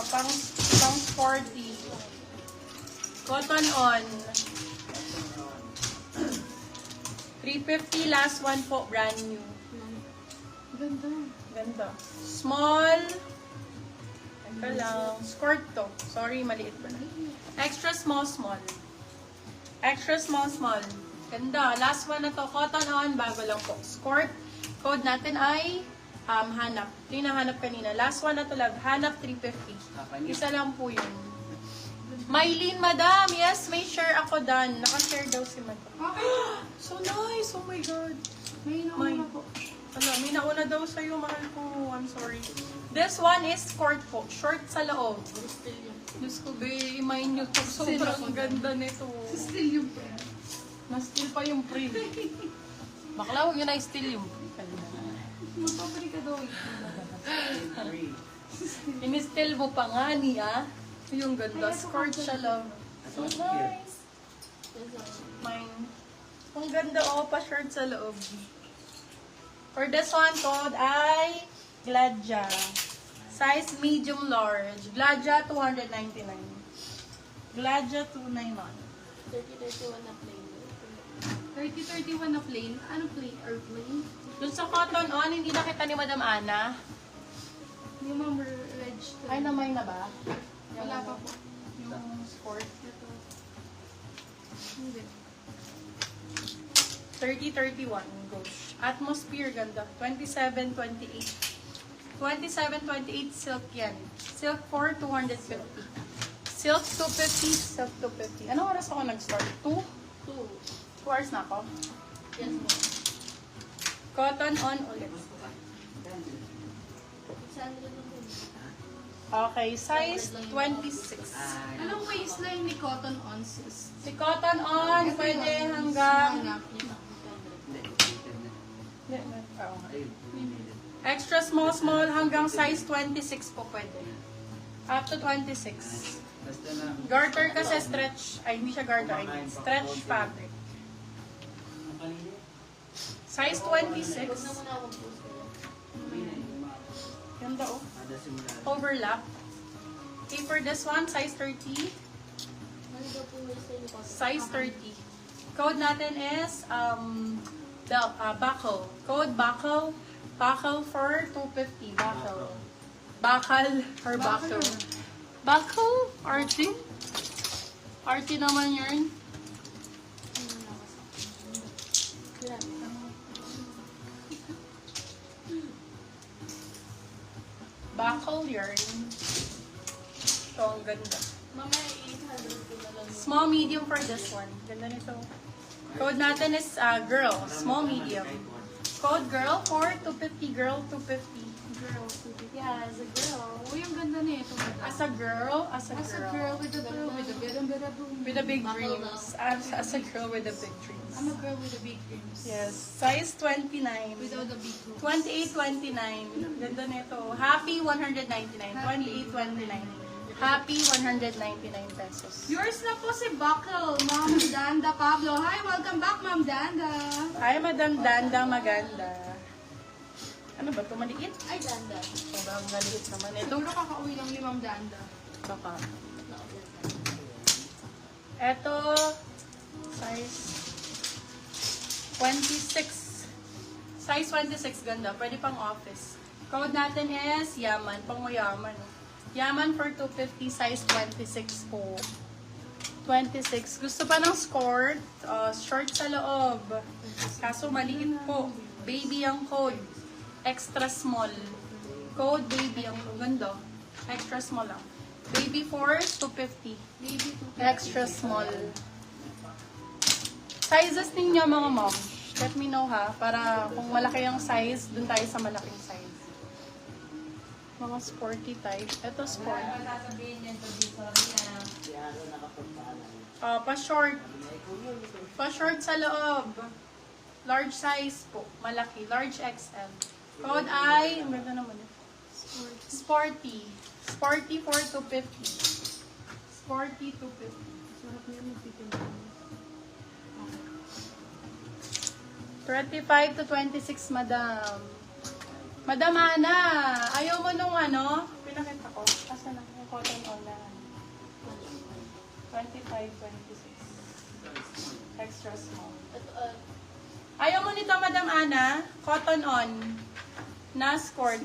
pang sporty. Cotton on. 350, last one po, brand new. Ganda. Ganda. Small. Ito lang. Skirt to. Sorry, maliit pa na. Extra small, small. Extra small, small. Ganda. Last one na to. Cotton on. Bago lang po. Skirt. Code natin ay hanap. Ito yung nahanap kanina. Last one na to lang. Hanap 350. Isa lang po yun. Mylene, madam. Yes, may share ako done. Naka-share daw si madam. So nice. Oh my God. May nauna po. Ala, may nauna daw sa'yo, mahal ko. I'm sorry. This one is skirt po. Short sa loob. Diyos ko, be, imayin nyo to. Sobrang ganda nito. Still yung print. Na-steal pa yung print. Bakla, huwag yun na steal yung print. Magpapalik ka daw. In-steal mo pa nga niya. Yung ganda. Skirt siya lang. So nice. Mine. Ang ganda, oh, pa-short sa loob. For this one, code ay Gladja. Size medium large. Gladja 299. Gladja 299. 30-31 na plain. 30-31 na plain. Ano plain? Or plain? Dun sa cotton on, hindi nakita ni Madam Ana. Yung mga red. Ay, namay na ba? Wala pa po. Yung sport. Ito. Hindi. 30-31. Gosh. Atmosphere, ganda. 27-28. 27-28 silk yan. Silk for 250. Silk 250, silk 250. Anong oras ako nag-start? 2? 2 hours na ako. Yes, ma'am. Cotton on ulit. 600 lang po. Okay, size 26. Anong waistline ni Cotton On, sis? Si cotton on, pwede hanggang... Extra small, small, hanggang size 26 po pwede. Up to 26. Garter kasi stretch. Ay, hindi siya garter. I mean, stretch fabric. Size 26. Huwag na muna akong post ko. Ganda oh. Overlap. Okay, for this one, size 30. Ano daw po yung waistline ko? Size 30. Code natin is buckle. Code buckle. Buckle for 250. Buckle. Buckle or buckle. Buckle? Arty? Arty naman yun. Buckle yarn. So, ang ganda. Mamaya 800 ko na lang. Small, medium for this one. Ganda nito. Code natin is girl. Small, medium. Code girl for 250. Girl, 250. Girl. Yeah, as a girl. Uy, ang ganda na ito. As a girl, as a As a girl. girl with a beda boom. With a big dreams. As a girl with a big dreams. I'm a girl with a big dreams. Yes. Size 29. Without the big dreams. 28.29. Ganda nito. Happy 199. 28.29. Happy 199 pesos. Yours na po si Buckle, Ma'am Danda Pablo. Hi, welcome back, Ma'am Danda. Hi, Madam Danda Maganda. Ano ba ito? Maliit? Ay, ganda. Sobrang maliit naman ito. Siguro kakauwi lang ni Ma'am Danda. Baka. Ito, size 26. Size 26, ganda. Pwede pang office. Code natin is Yaman. Pang-mayaman. Yaman for 250, size 26 po. 26. Gusto pa ng skirt? Short sa loob. Kaso maliit po. Baby ang code. Extra small. Code baby ang ganda. Extra small lang. Baby for 250. Baby to Extra small. Sizes ninyo mga mom. Let me know ha. Para kung malaki ang size, dun tayo sa malaking size. Mga sporty type. Ito sporty. Pa-short. Pa-short sa loob. Large size po. Malaki. Large XL. Code ay, ang ganda naman ito. Sporty. Sporty for 250. Sporty 250. Sarap niya magtitinda. 25 to 26, madam. Madam Ana, ayaw mo nung ano? Pinakita ko. Asa na? Yung code 25, 26. Extra small. Ito, Ayaw mo nito, Madam Ana? Cotton on. Na skirt.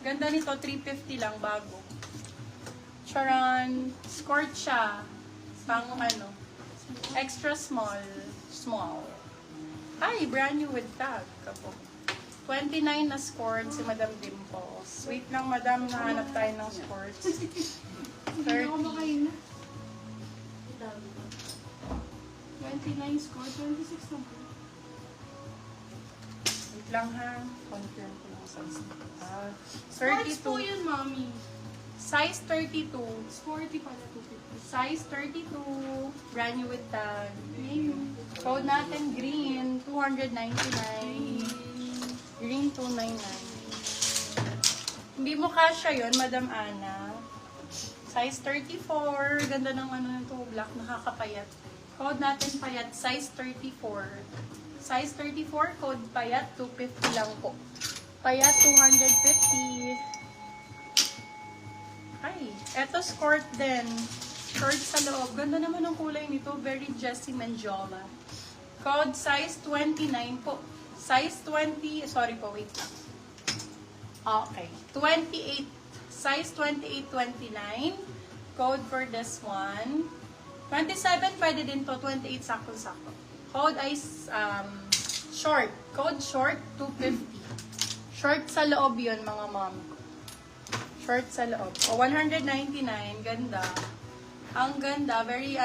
Ganda nito, 350 lang bago. Charan. Skirt siya. Pang ano. Extra small. Small. Ay, brand new with tag. Kapo. 29 na skirt si Madam Dimples. Wait lang, Madam. Nahanap tayo ng skirts. Hindi ako 30. makain. dami. 29 score, 26 na po. Wait lang ha. Confirm ko lang sa Sports po 32. yun, mommy. Size 32. Sporty pala 250. Size 32. Brand new with tag. Name. Code natin green. 299. Green 299. Hindi mo kasya yun, Madam Ana. Size 34. Ganda ng ano nito. Black. Nakakapayat. Code natin payat. Size 34. Size 34. Code payat. 250 lang po. Payat 250. Ay, eto skirt din. Skirt sa loob. Ganda naman ang kulay nito. Very Jessie Manjola. Code size 29 po. Size 20. Sorry po, wait lang. Okay. 28. Size 28, 29. Code for this one. 27 pwede din to. 28 sakto-sakto. Code ay short. Code short 250. Short sa loob yun, mga mom ko. Short sa loob. O, 199. Ganda. Ang ganda. Very,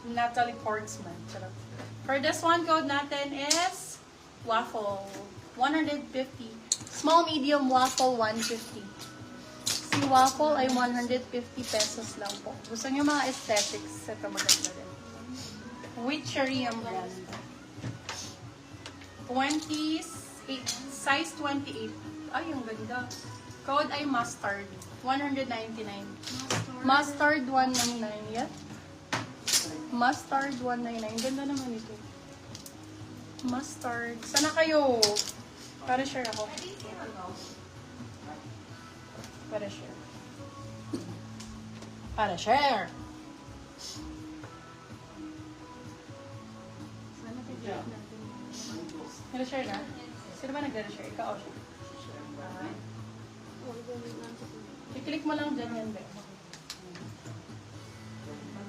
Natalie Portsmouth. Charot. For this one, code natin is waffle. 150. Small, medium, waffle, 150. Si waffle ay 150 pesos lang po. Gusto niyo mga aesthetics? Ito maganda rin. Witchery ang brand. 28. Size 28. Ay, ang ganda. Code ay mustard. 199. Mustard 199. Yeah? Mustard 199. Ganda naman ito. Mustard. Sana kayo? Para share ako. Para share. Para share. Sana pag-drop natin. Nag-share na? Sino ba nag-share? Ikaw o siya? I-click mo lang dyan yan, Be.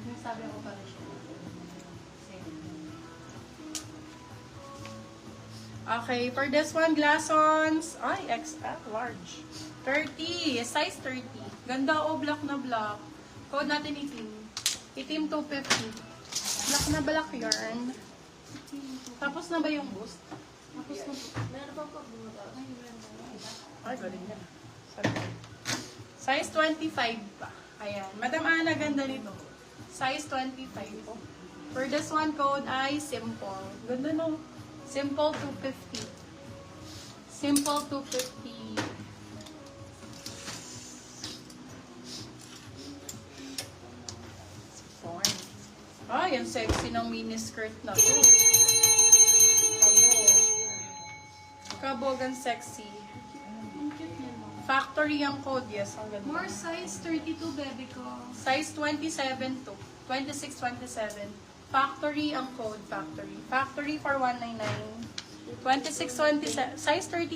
Yung sabi ako para siya. Okay, for this one, glassons. Ay, XL, large. 30. Size 30. Ganda o, black na black. Code natin itim. Itim 250. Black na black yarn. Tapos na ba yung boost? Tapos na po. Meron pang pagbuka. Ay, galing na. Sorry. Size 25 pa. Ayan. Madam Ana, ganda nito. Size 25 po. For this one, code ay simple. Ganda no? Simple 250. Simple 250. Fine. Ay, ang sexy ng mini skirt na to. Kabog. Kabog ang sexy. Ang cute niya, mom. Factory ang code, yes. Ang ganda. More size 32, baby ko. Size 27 to. 26, 27. Factory ang code, factory. Factory for 199. 26, 27. Size 30.